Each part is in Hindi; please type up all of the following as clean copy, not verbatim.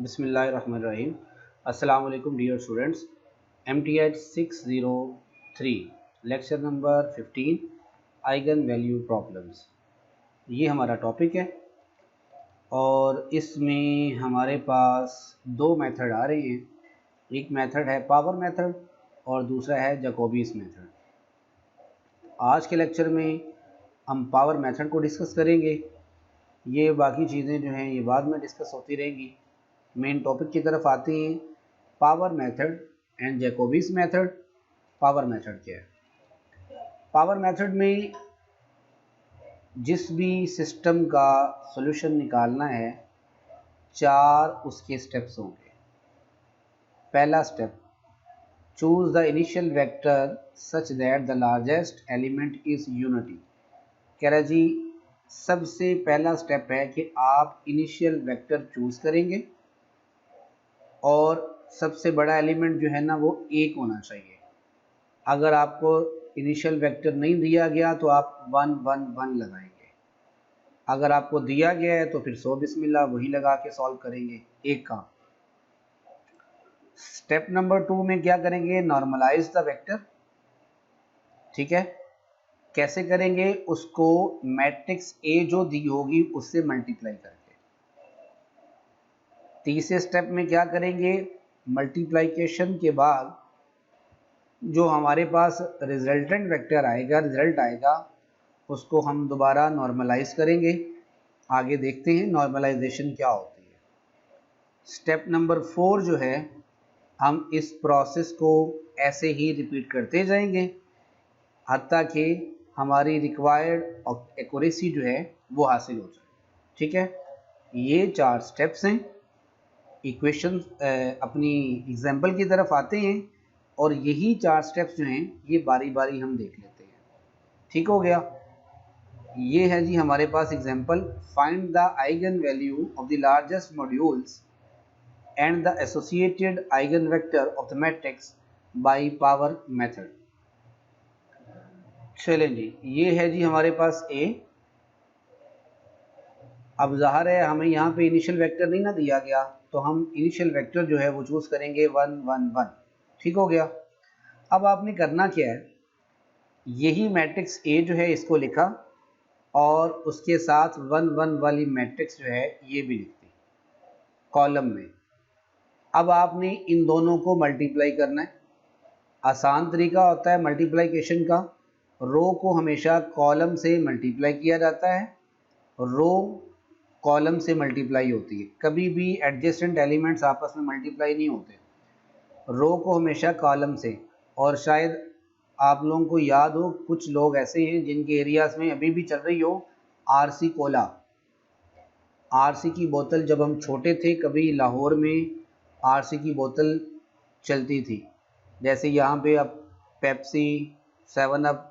बिस्मिल्लाहिर्रहमानिर्रहीम। अस्सलाम वालेकुम dear students. MTH 603 lecture number 15 eigen value problems, ये हमारा टॉपिक है और इसमें हमारे पास दो मेथड आ रहे हैं। एक मेथड है पावर मेथड और दूसरा है जैकोबीज मेथड। आज के लेक्चर में हम पावर मेथड को डिस्कस करेंगे। ये बाकी चीज़ें जो हैं ये बाद में डिस्कस होती रहेंगी। मेन टॉपिक की तरफ आते हैं। Power method and Jacobi's method. Power method क्या है? पावर मेथड में जिस भी सिस्टम का सॉल्यूशन निकालना है, चार उसके स्टेप्स होंगे। पहला step, choose the initial vector such that the largest element is unity. कह रहा जी, सबसे पहला स्टेप है कि आप इनिशियल वेक्टर चूज करेंगे और सबसे बड़ा एलिमेंट जो है ना वो एक होना चाहिए। अगर आपको इनिशियल वेक्टर नहीं दिया गया तो आप 1 1 1 लगाएंगे। अगर आपको दिया गया है तो फिर 100 बिस्मिल्लाह वही लगा के सॉल्व करेंगे एक का। स्टेप नंबर 2 में क्या करेंगे? Normalise the vector. ठीक है, कैसे करेंगे? उसको मैट्रिक्स ए जो दी होगी उससे मल्टीप्लाई करके। तीसरे स्टेप में क्या करेंगे? मल्टीप्लिकेशन के बाद जो हमारे पास रिजल्टेंट वेक्टर आएगा, रिजल्ट आएगा, उसको हम दोबारा नॉर्मलाइज करेंगे। आगे देखते हैं नॉर्मलाइजेशन क्या होती है। स्टेप नंबर 4 जो है, हम इस प्रोसेस को ऐसे ही रिपीट करते जाएंगे हत्ता कि हमारी रिक्वायर्ड एक्यूरेसी जो है वो हासिल हो जाए। ठीक है, ये चार स्टेप्स हैं। इक्वेशन अपनी एग्जाम्पल की तरफ आते हैं और यही चार स्टेप्स जो हैं ये बारी बारी हम देख लेते हैं। ठीक हो गया? ये है जी हमारे पास example. Find the eigen value of the largest modulus and the associated eigen vector of the matrix by power method. चलें जी, ये है जी हमारे पास ए। अब ज़ाहिर है हमें यहाँ पे इनिशियल वेक्टर नहीं ना दिया गया, तो हम इनिशियल वेक्टर जो है वो चूज़ करेंगे 1 1 1। ठीक हो गया? अब आपने करना क्या है? यही मैट्रिक्स ए जो है इसको लिखा और उसके साथ 1 1 वाली मैट्रिक्स जो है ये भी लिख दी कॉलम में। अब आपने इन दोनों को मल्टीप्लाई करना है। आसान तरीका होता है मल्टीप्लिकेशन का। रो को हमेशा कॉलम से मल्टीप्लाई किया जाता है। रो कॉलम से मल्टीप्लाई होती है, कभी भी एडजेसेंट एलिमेंट्स आपस में मल्टीप्लाई नहीं होते। रो को हमेशा कॉलम से। और शायद आप लोगों को याद हो, कुछ लोग ऐसे हैं जिनके एरियाज़ में अभी भी चल रही हो आरसी कोला। आरसी की बोतल जब हम छोटे थे, कभी लाहौर में आरसी की बोतल चलती थी। जैसे यहाँ पे अब पेप्सी, 7 अप,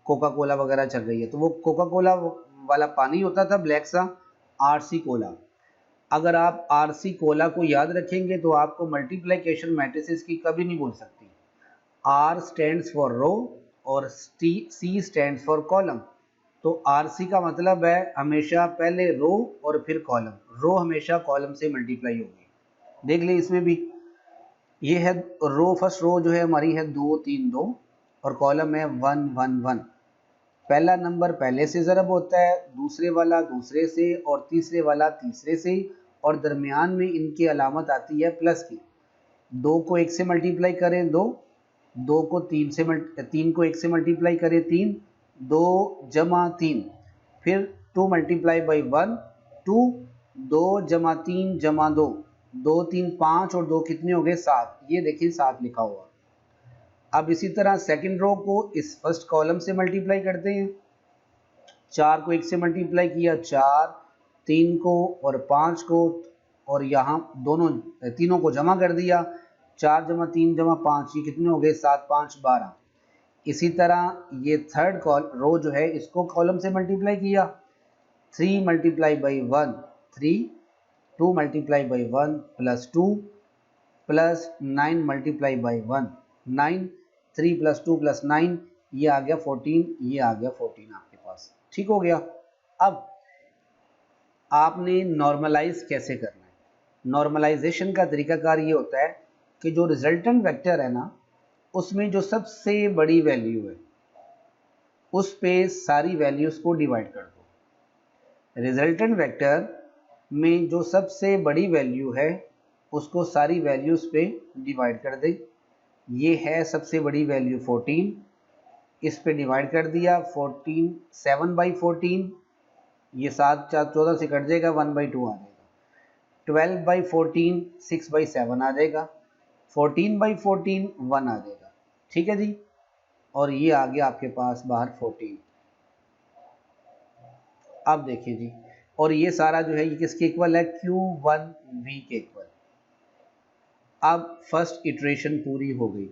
कोका कोला वगैरह चल रही है, तो वो कोका कोला वाला पानी होता था ब्लैक सा, आरसी कोला। अगर आप आरसी कोला को याद रखेंगे तो आपको मल्टीप्लिकेशन मैट्रिसेस की कभी नहीं भूल सकती। आर स्टैंड्स फॉर रो और सी स्टैंड्स फॉर कॉलम। तो आरसी का मतलब है हमेशा पहले रो और फिर कॉलम। रो हमेशा कॉलम से मल्टीप्लाई होगी। देख ले इसमें भी ये है रो, फर्स्ट रो जो है हमारी है 2 3 2 और कॉलम है 1 1 1। पहला नंबर पहले से ज़रब होता है, दूसरे वाला दूसरे से और तीसरे वाला तीसरे से, और दरमियान में इनकी अलामत आती है प्लस की। 2 को 1 से मल्टीप्लाई करें 2, 2 को 3 से 3 को 1 से मल्टीप्लाई करें 3, 2 जमा 3, फिर 2 मल्टीप्लाई बाई 1 2, 2 जमा 3 जमा 2, 2 3 5 और 2 कितने हो गए? 7। ये देखिए 7 लिखा हुआ। अब इसी तरह सेकंड रो को इस फर्स्ट कॉलम से मल्टीप्लाई करते हैं। 4 को 1 से मल्टीप्लाई किया 4, 3 को और 5 को, और यहाँ दोनों तीनों को जमा कर दिया। 4 जमा 3 जमा 5, ये कितने हो गए? 7 5 12। इसी तरह ये थर्ड रो जो है इसको कॉलम से मल्टीप्लाई किया। 3 multiply by 1 3, 2 multiply by 1 plus 2 plus 9 multiply by 1 9, 3 plus 2 plus 9, ये आ गया 14, ये आ गया 14 आपके पास। ठीक हो गया? अब आपने नॉर्मलाइज कैसे करना है? नॉर्मलाइजेशन का तरीकाकार ये होता है कि जो रिजल्टेंट वेक्टर है ना, उसमें जो सबसे बड़ी वैल्यू है उस पे सारी वैल्यूज को डिवाइड कर दो। रिजल्टेंट वेक्टर में जो सबसे बड़ी वैल्यू है उसको सारी वैल्यूज पे डिवाइड कर दे। ये है सबसे बड़ी वैल्यू 14, इस पे डिवाइड कर दिया 14, 7/14, ये 7 4 14 से कट जाएगा, 1/2 आ जाएगा। 12/14 6/7 आ जाएगा, 14/14 1 आ जाएगा। ठीक है जी, और ये आ गया आपके पास बाहर 14। अब देखिए जी, और ये सारा जो है ये किसके इक्वल है, Q1V के इक्वल। अब फर्स्ट इटरेशन पूरी हो गई।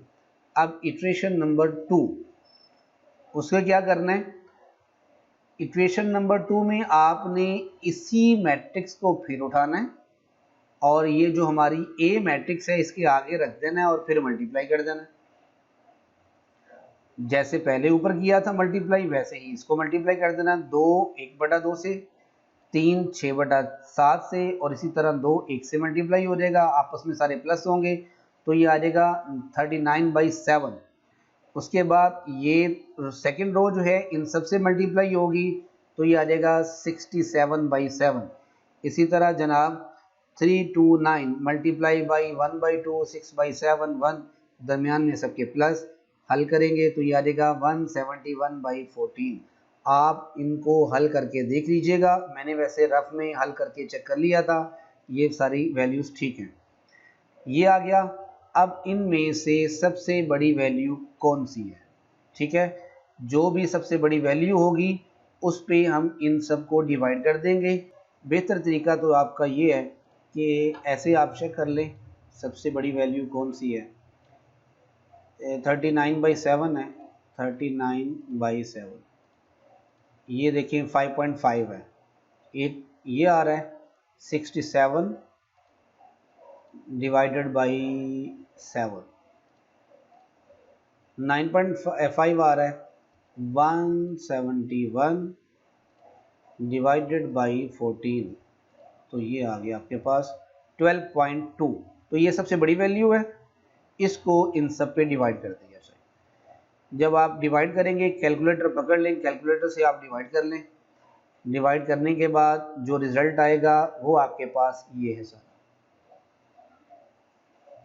अब इटरेशन नंबर 2, उसको क्या करना है, इटरेशन नंबर 2 में आपने इसी मैट्रिक्स को फिर उठाना है और ये जो हमारी ए मैट्रिक्स है इसके आगे रख देना है और फिर मल्टीप्लाई कर देना है। जैसे पहले ऊपर किया था मल्टीप्लाई, वैसे ही इसको मल्टीप्लाई कर देना। 2 1/2 से, 3 6/7 से, और इसी तरह 2 1 से मल्टीप्लाई हो जाएगा, आपस में सारे प्लस होंगे तो ये आ जाएगा 39/7। उसके बाद ये सेकंड रो जो है इन सब से मल्टीप्लाई होगी तो ये आ जाएगा 67/7। इसी तरह जनाब 3 2 9 मल्टीप्लाई बाई 1/2 6/7 1, दरमियान में सबके प्लस, हल करेंगे तो ये आ जाएगा 171/14। आप इनको हल करके देख लीजिएगा, मैंने वैसे रफ में हल करके चेक कर लिया था, ये सारी वैल्यूज़ ठीक हैं। ये आ गया। अब इनमें से सबसे बड़ी वैल्यू कौन सी है, ठीक है, जो भी सबसे बड़ी वैल्यू होगी उस पे हम इन सब को डिवाइड कर देंगे। बेहतर तरीका तो आपका ये है कि ऐसे आप चेक कर लें सबसे बड़ी वैल्यू कौन सी है। 39/7 है, 39/7, ये देखिए 5.5 है, ये आ रहा है 67 डिवाइडेड बाई 7, 9.5 आ रहा है 171 डिवाइडेड बाई 14, तो ये आ गया आपके पास 12.2। तो ये सबसे बड़ी वैल्यू है, इसको इन सब पे डिवाइड कर दिया जाए। जब आप डिवाइड करेंगे कैलकुलेटर पकड़ लें, कैलकुलेटर से आप डिवाइड कर लें। डिवाइड करने के बाद जो रिजल्ट आएगा वो आपके पास ये है,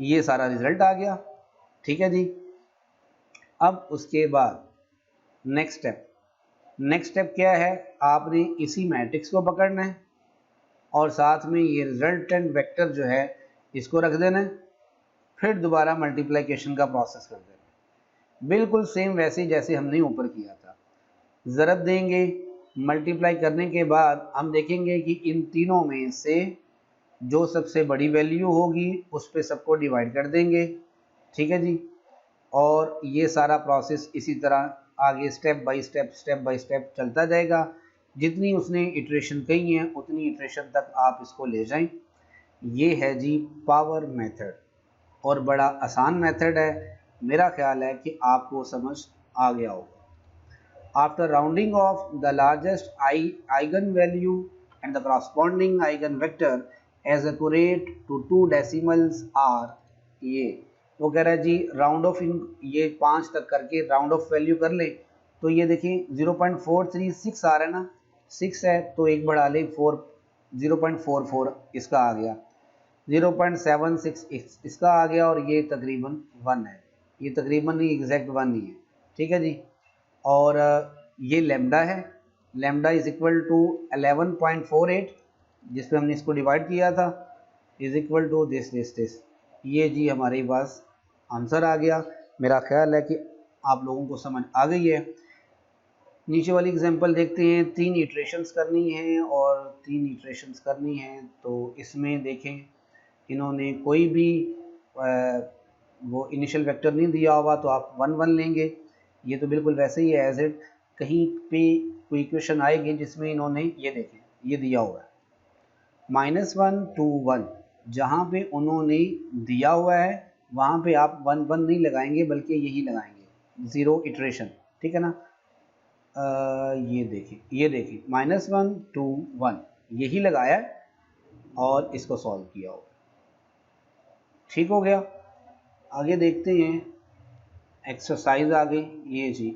ये सारा रिजल्ट आ गया। ठीक है जी। अब उसके बाद नेक्स्ट स्टेप क्या है, आपने इसी मैट्रिक्स को पकड़ना है और साथ में ये रिजल्टेंट वेक्टर जो है इसको रख देना है, फिर दोबारा मल्टीप्लिकेशन का प्रोसेस कर देना है, बिल्कुल सेम वैसे जैसे हमने ऊपर किया था। ज़रब देंगे, मल्टीप्लाई करने के बाद हम देखेंगे कि इन तीनों में से जो सबसे बड़ी वैल्यू होगी उस पे सबको डिवाइड कर देंगे। ठीक है जी, और ये सारा प्रोसेस इसी तरह आगे स्टेप बाय स्टेप चलता जाएगा। जितनी उसने इटरेशन कही हैं उतनी इटरेशन तक आप इसको ले जाएं। ये है जी पावर मेथड, और बड़ा आसान मेथड है, मेरा ख्याल है कि आपको समझ आ गया होगा। After rounding off the largest eigen value and the corresponding eigen vector as accurate to 2 decimals are, ये वो कह रहा है जी राउंड ऑफ इन ये 5 तक करके राउंड ऑफ वैल्यू कर ले, तो ये देखिए 0.436 आ रहा है ना, 6 है तो एक बढ़ा ले 4, 0.44 इसका आ गया, 0.76 इसका आ गया, और ये तकरीबन 1 है, ये तकरीबन नहीं एग्जैक्ट 1 ही है। ठीक है जी, और ये लेमडा है, लेमडा इज इक्वल टू 11.48 जिस पे हमने इसको डिवाइड किया था, इज इक्वल टू दिस। ये जी हमारे पास आंसर आ गया। मेरा ख्याल है कि आप लोगों को समझ आ गई है। नीचे वाली एग्जांपल देखते हैं, 3 इटरेशंस करनी है और 3 इटरेशंस करनी है, तो इसमें देखें इन्होंने कोई भी वो इनिशियल वेक्टर नहीं दिया होगा तो आप 1 1 लेंगे, ये तो बिल्कुल वैसे ही है एज इट। कहीं पे कोई इक्वेशन आएगी जिसमें इन्होंने ये देखें ये दिया हुआ है -1 2 1, जहाँ पे उन्होंने दिया हुआ है वहाँ पे आप 1 1 नहीं लगाएंगे बल्कि यही लगाएंगे 0 इटरेशन। ठीक है ना, ये देखिए -1 2 1 यही लगाया और इसको सॉल्व किया होगा। ठीक हो गया। आगे देखते हैं, एक्सरसाइज आ गई। ये जी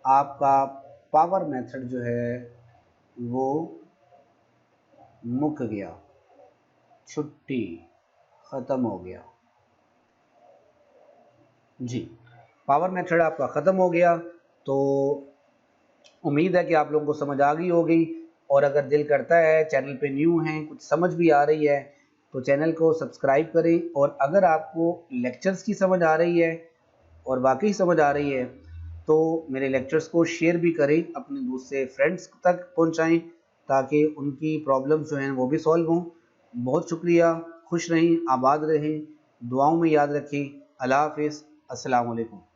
आपका पावर मेथड जो है वो मुक गया, छुट्टी ख़त्म हो गया जी। पावर मेथड आपका ख़त्म हो गया। तो उम्मीद है कि आप लोगों को समझ आ गई होगी। और अगर दिल करता है, चैनल पे न्यू हैं, कुछ समझ भी आ रही है, तो चैनल को सब्सक्राइब करें। और अगर आपको लेक्चर्स की समझ आ रही है और वाकई समझ आ रही है, तो मेरे लेक्चर्स को शेयर भी करें, अपने दूसरे फ्रेंड्स तक पहुंचाएं, ताकि उनकी प्रॉब्लम्स जो हैं वो भी सॉल्व हों। बहुत शुक्रिया। खुश रहें, आबाद रहें, दुआओं में याद रखें। अल्लाह हाफिज़। अस्सलाम वालेकुम।